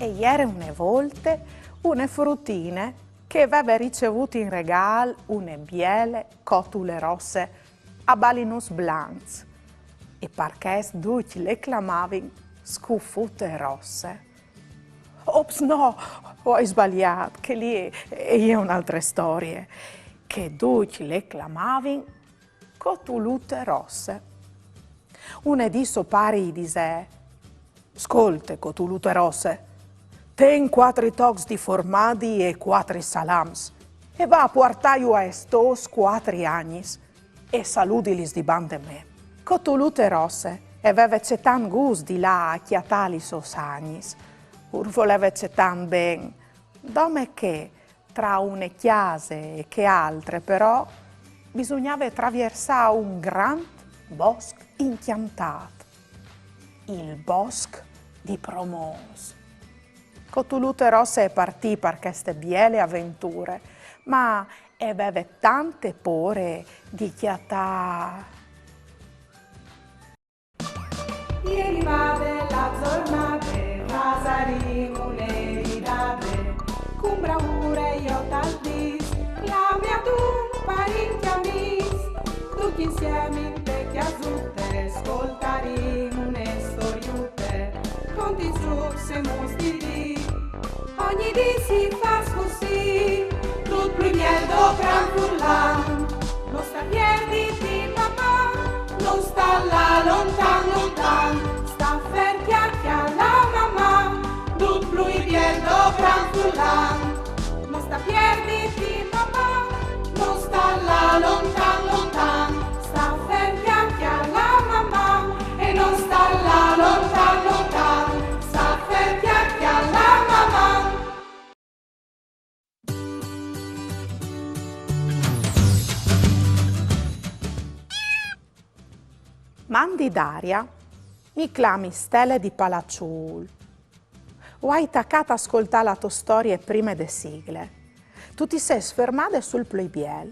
E ieri una volta une fruttine che aveva ricevuto in regalo une biele cotule rosse a balinus blancs e perché tutti le chiamavano scuffute rosse. Ops, no, ho sbagliato, che lì è un'altra storia, che tutti le chiamavano cotulute rosse. Una di suo pari disse: «Ascolte, cotulute rosse, ten 4 tocs di formaggi e 4 salams e va a portare a estos 4 anni e saludilis di bande me». Cotulute rosse aveva tan gusto di là a chiatali sos agnis, pur voleva tan ben, dome che tra une chiase e che altre però bisognava attraversare un gran bosco inchiantato, il bosco di Promos. Cotulute rosse partì per queste biele avventure, ma aveva tante paure di chiatà. Ieri vade la giornata, Vasari un'eridade, con bravura io tal dis, la mia tu parecchia mis, tutti insieme in te chiasutte, ascoltaremo une storiute, conti su se mostri, ogni dì si fa così, tutto il mielo gran furlan, non sta piedi di mamma, non sta là lontan lontan, sta ferchiacchi alla mamma, tutto lui viendo gran furlan, non sta piedi di mamma, non sta là lontan lontan, sta ferchiacchi alla mamma, e non sta là lontan lontan, sta ferchiacchi alla mamma. Mandi d'aria, mi clami stelle di Palacciul. Ho attaccato a ascoltare la tua storia prima de sigle. Tu ti sei sfermata sul plebiel.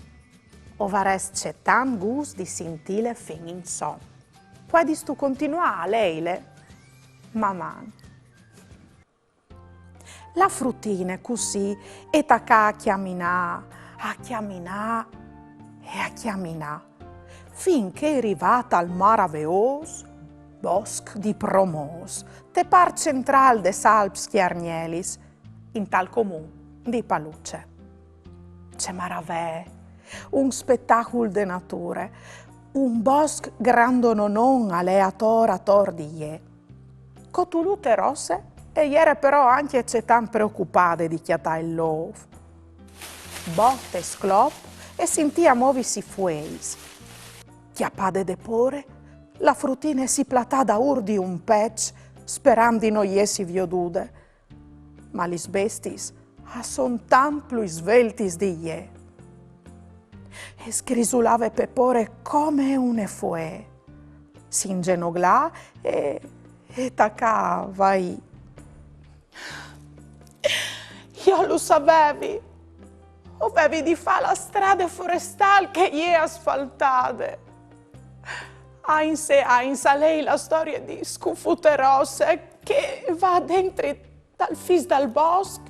O varest c'è tan gus di sentire fin in son. Puoi tu continuare, Leile? Maman. La fruttina così e tacca a chiaminà e a chiaminà, finché è arrivata al maraveos bosco di Promos, te par central de Salps Chiarnielis, in tal comune di Paluce. C'è maravè, un spettacolo de nature, un bosco grando non aleatora di ie. Cotulute rosse e ieri però anche c'è tan preoccupate di chiatà il love. Botte sclop e sentia muovisi fueis. Chiappade de pore, la fruttina si platà da urdi un pec, sperando di non iesi viodude. Ma lis bestis son tan più sveltis di ie. E scrisulave pepore come une fue. Si ingenoglà e taccava i. Io lo sapevi, avevi di fare la strada forestale che è asfaltate. Ainsa lei la storia di scuffute rosse che va dentro dal fis dal bosco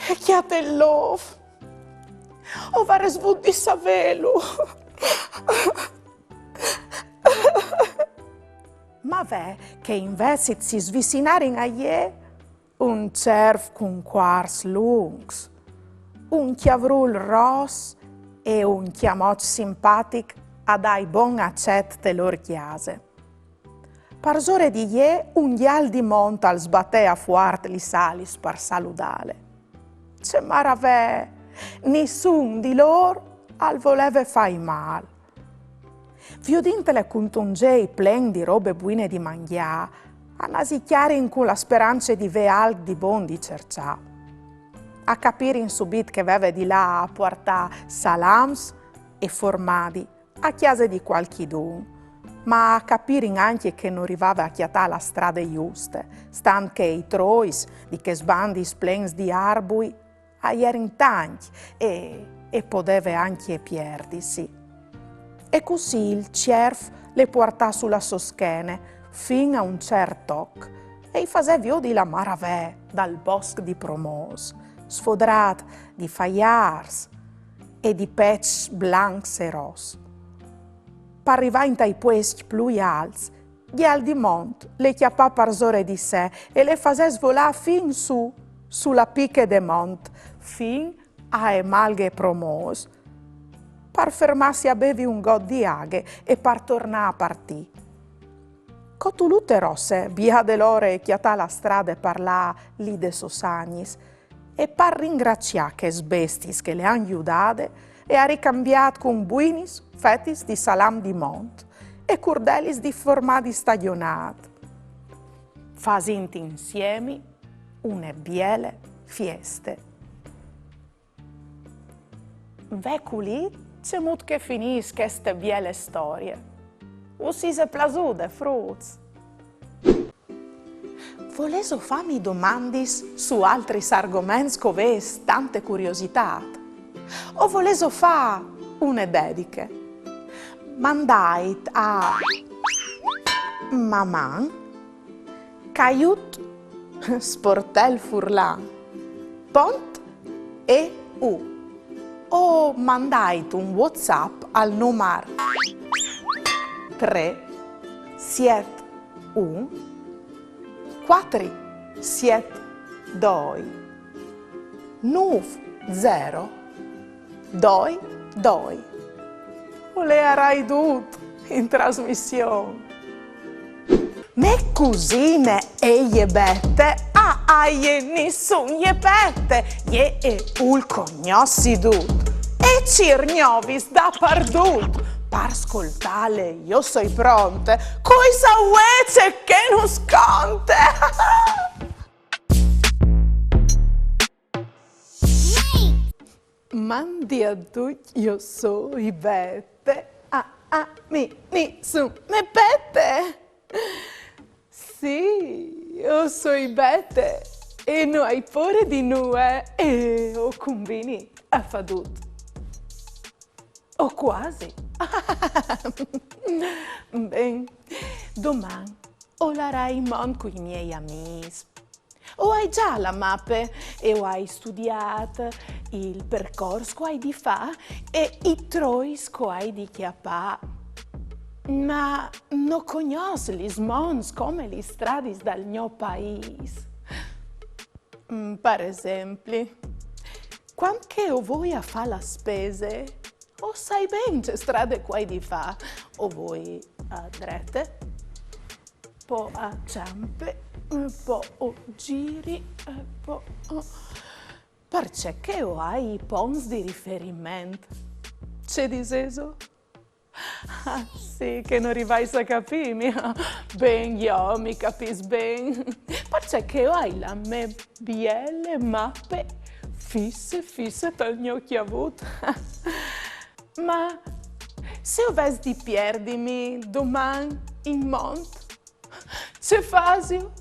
e chiate il love. O va resvut di savelu. Ma v'è che invece si svicinaren a ie un cerf con quars lungs, un chiavrul ros e un chiamoc simpatic a dai bon accet de lor chiase. Parsore di ie un ghial di monta sbattea fuart li salis per saludale. C'è maravè, nessun di lor al voleve fai mal. Viudintele contungei plen di robe buine di mangià, a nasicchiarin con la speranza di ve alt di bon di cercià. A capirin subit che aveva di là a portà salams e formadi a chiesa di qualchidun, ma a capirin anche che non arrivava a chiatà la strada giuste, stan che i trois di che sbandi splens di arbui a ierin tanti e poteva anche pierdisi. E così il cerf le portà sulla soschene fin a un certo toc e facevi di la maravè dal bosco di Promos, sfodrat di faiars e di pech blancs e ros. Parriva in tai puesti più alti, gli al di mont le chiappà parzore di sé e le faces volà fin su, sulla picche de mont, fin a emalghe Promos, par fermarsi a bevi un god di aghe e par tornà a partì. Cotulute rosse, via dell'ore chiatà la strada e parlà lì de sosagnis, e par ringrazià che sbestis che le han aiudate e ha ricambiat con buinis fetis di salam di mont e curdelis di formati stagionat. Fasint insieme une biele fieste. Veculi c'è mut che finis queste biele storie. O si se plasude, fruz. Voleso farmi domandis su altri argomenti coves tante curiosità? O voleso fa une dediche? Mandait a maman, caiut, sportel furlan, pont e u. O mandait un WhatsApp al numero 3 7 1 4 7 2 9 0 2 2. O le arai tutto in trasmissione. Me cugine e iebette, aie nessun iebette, ie e ul cognossi tutto, e cirgnovis da pardut, par ascoltale, io soi pronte, coi sauece che non sconte. Mandi a tutti, io soi bette, mi su, me pette. Sì, io sono bete e non hai paura di noi e ho combini a fadut. O quasi. Ben, domani ho la Raimon con i miei amici. O hai già la mappe e ho hai studiato il percorso che hai di fa e i trois che hai di chiappà. Ma non conosco gli mons come le strade dal mio paese. Per esempio, quando vuoi a fare la spese, o sai bene che strade qua di fa, o vuoi a drette, poi a ciampe, poi a giri, poi perché hai i ponti di riferimento. C'è di seso? Ah, sì, che non arrivai a capirmi. Ben, io mi capis ben. Perché hai la mie bielle mappe fisse dal mio chiavut. Ma se dovessi di perdermi domani in monte, c'è facile?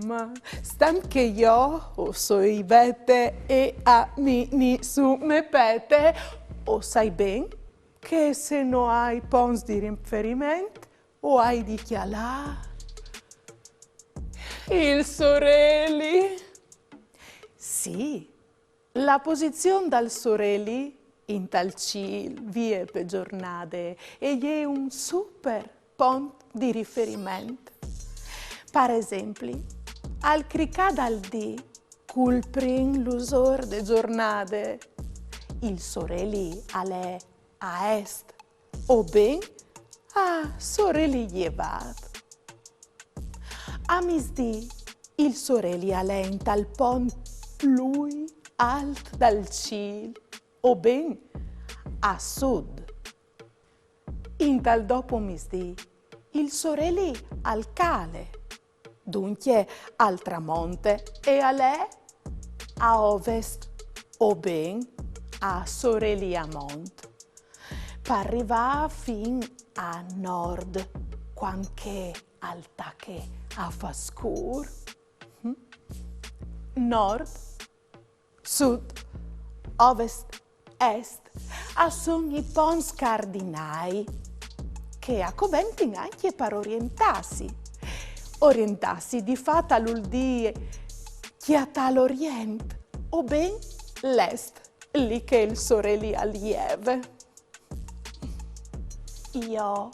Ma stam che io o soi bete e a mi su me pete, o sai ben che se non hai ponti di riferimento o hai di chialà il sorelli. Sì, la posizione dal sorelli in tal ciel vie per giornate e è un super ponte di riferimento. Per esempio, al cricà dal dì, col prim l'usor de giornate, il sorelli alle a est o ben a sorelli llevat. A misdì, il sorelli alle in tal pont lui alt dal ciel o ben a sud. In tal dopo misdì, il sorelli al cale, dunque al tramonte e a lei a ovest o ben a sorelli a mont. Per arrivare fin a nord, quanche al tacche a fa scur. Nord, sud, ovest, est, a sono i pons cardinali che a coventin anche per orientarsi. orientassi di fatta l'uldie chiata all'orient o ben l'est, lì che il sorelli allieve. Io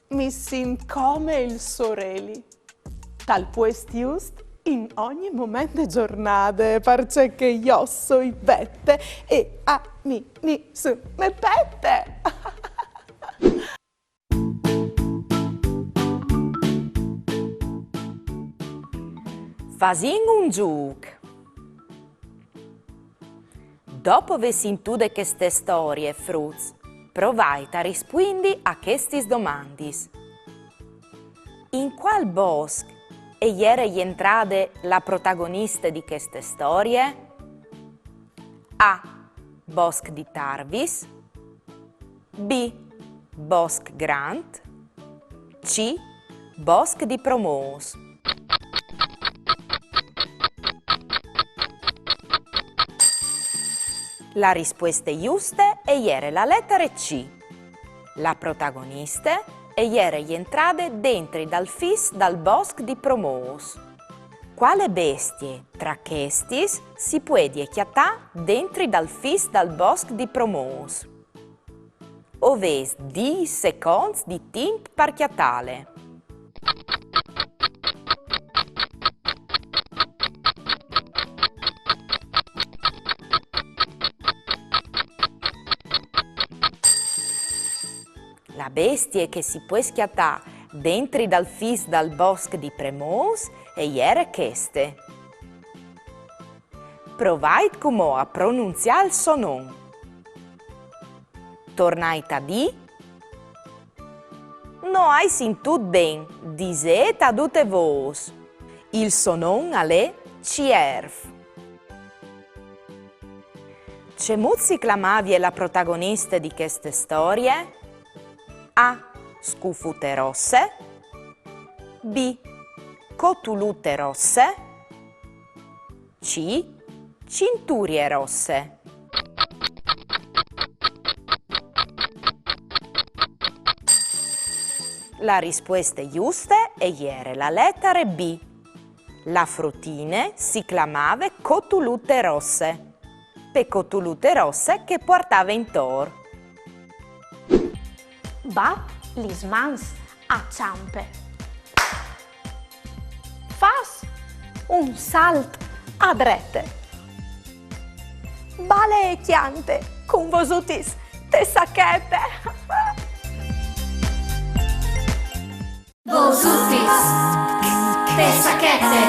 mi sint come il sorelli, tal puest just in ogni momento e giornate, parce che io so i pette e a mi su me pette. Fasin un giuc. Dopo aver sentito queste storie, Fruz, provai a rispondere a queste domande. In qual bosco era entrata la protagonista di queste storie? A. Bosco di Tarvis. B. Bosco Grand. C. Bosco di Promos. La risposta giusta era la lettera C. La protagonista era entrata dentro dal fis dal bosco di Promos. Quale bestie tra questi si può chiattare dentro dal fis dal bosco di Promos? Oves 10 secondi di tempo per chiattare. La bestia che si può schiattare dentro dal fis dal bosco di Promos era queste. Provate come a pronunciare il suo nome. Tornate a dire. Non hai sentito bene, dite a tutte voci. Il suo nome è Cierf. C'è si chiamava la protagonista di queste storie? A. Scufute rosse. B. Cotulute rosse. C. Cinturie rosse. La risposta giusta era la lettera B. La fruttine si chiamava cotulute rosse. Per cotulute rosse che portava in tor. Va lis mans a ciampe. Fas un salt a drette. Bale e chiante con vosutis te sacchette. Vosutis te sacchette.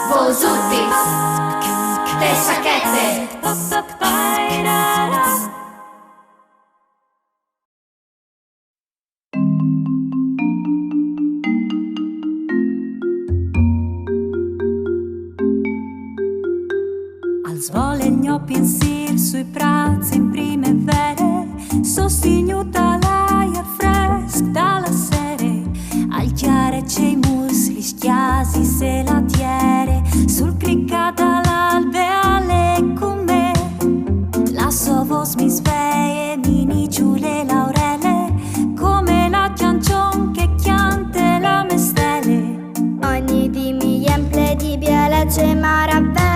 Vosutis te sacchette. Svole il mio pensiero sui prazzi in primavera, sostenuta l'aria fresca dalla sera, al chiare c'è i musli, schiasi se la tiere, sul criccata l'alveale con me, la sua voce mi sveglia, mi giù le laurele, come la ciancion che chiante la mestele. Ogni di mi emple di biele c'è maravè.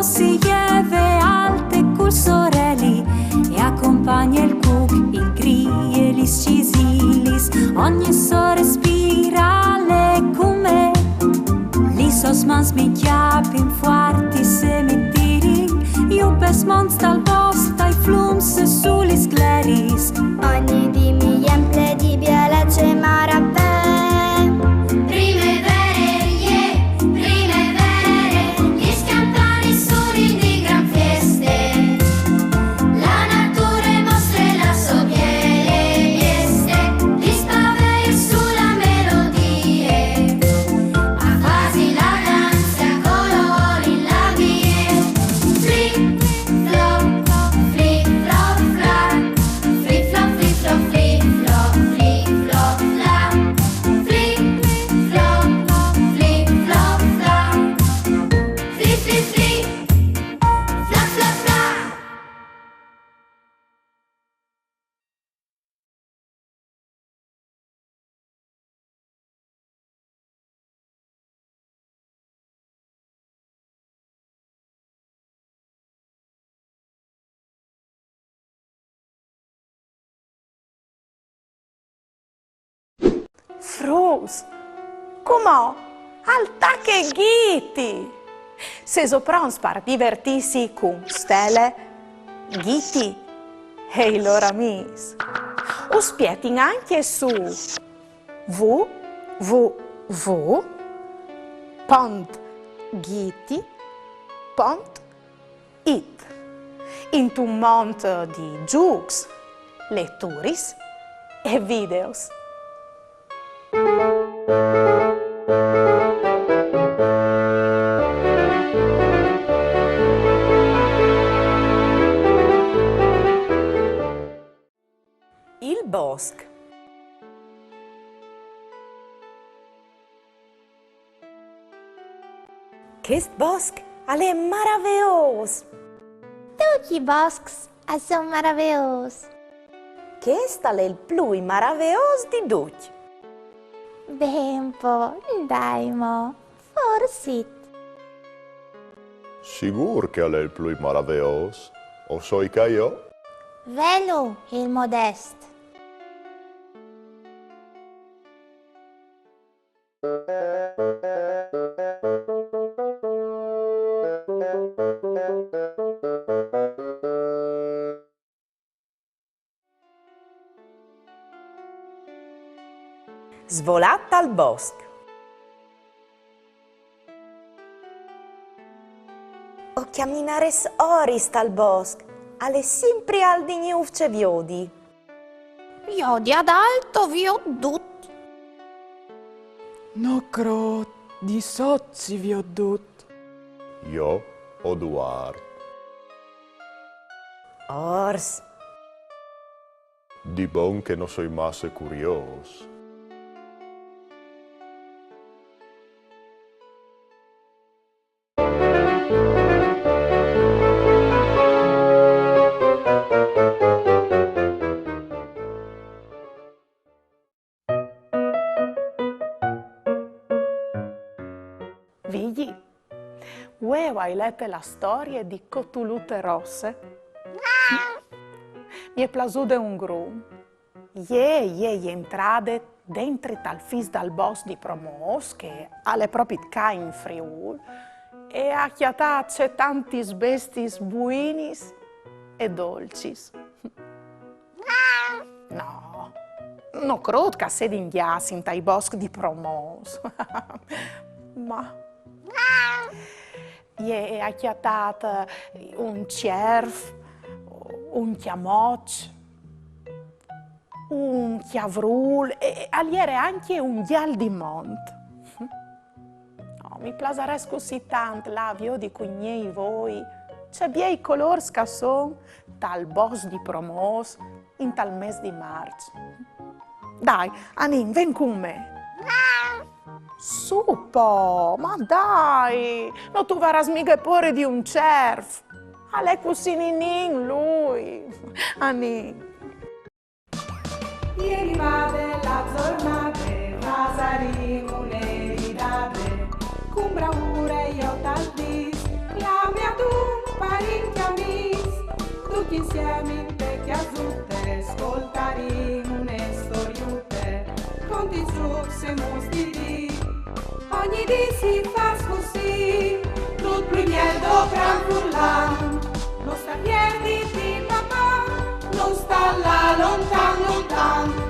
Si lieve alte col sorelli e accompagna il cuc, il gri e gli scisilis, ogni so respirale come li sosmans mi chiapi in fuarti se mi tiri io pes mons dal bosco dai flums sugli scleris. Ogni di mi emple di biele c'è maravè. Primavera, Frus, com'ò? Alta che ghiti! Se soprons per divertirsi con stelle, ghiti e i loro amici. O spietin anche su www.ghiti.it in un mondo di giochi, letture e videos. Il bosco. Questo bosco è meraviglioso. Tutti i boschi sono meravigliosi. Questo è il più meraviglioso di tutti. Bempo, dai mo, forse. Sicuro che è il più meraviglioso. O so che io? Velo il modesto. Svolata al bosco. O camminare oris al bosco, alle sempre al di gnufce viodi. Viodi ad alto, viodut. No crot, di sozzi vi ho detto. Io o Duar. Ors, Di bon che non sono masse curioso. Vigli, hai letto la storia di Cotulute Rosse? Mi è piaciuto un grum. Ie entrate dentro tal fis dal bosco di Promos, che ha le proprie ca in Friul, e ha chiatato tanti bestis buinis e dolcis. No, non credo che sedi in ghiassi in tai boschi di Promos. Ma e ha chiatato un cerf, un chiamoc, un chiavrul e aliere anche un ghial di mont. Oh, mi piacerebbe così tanto l'avio di cugnei voi, c'è i colori scasson dal bosco di Promos in tal mese di marzo. Dai, Anin, ven con me. Supo, ma dai, non tu varas mica pure di un cerf. Ale così ninin lui. Anin. Ieri vade la giornate, Vasarino le ridate, con bravura io t'aldis, la mia tu parecchi amis, tutti insieme in te chiasutte, ascoltaremo une storiute, conti giù se mostri. Ogni dì si fa così, tutto il miel do gran furlan, non sta piedi di mamma, non sta là lontan lontan.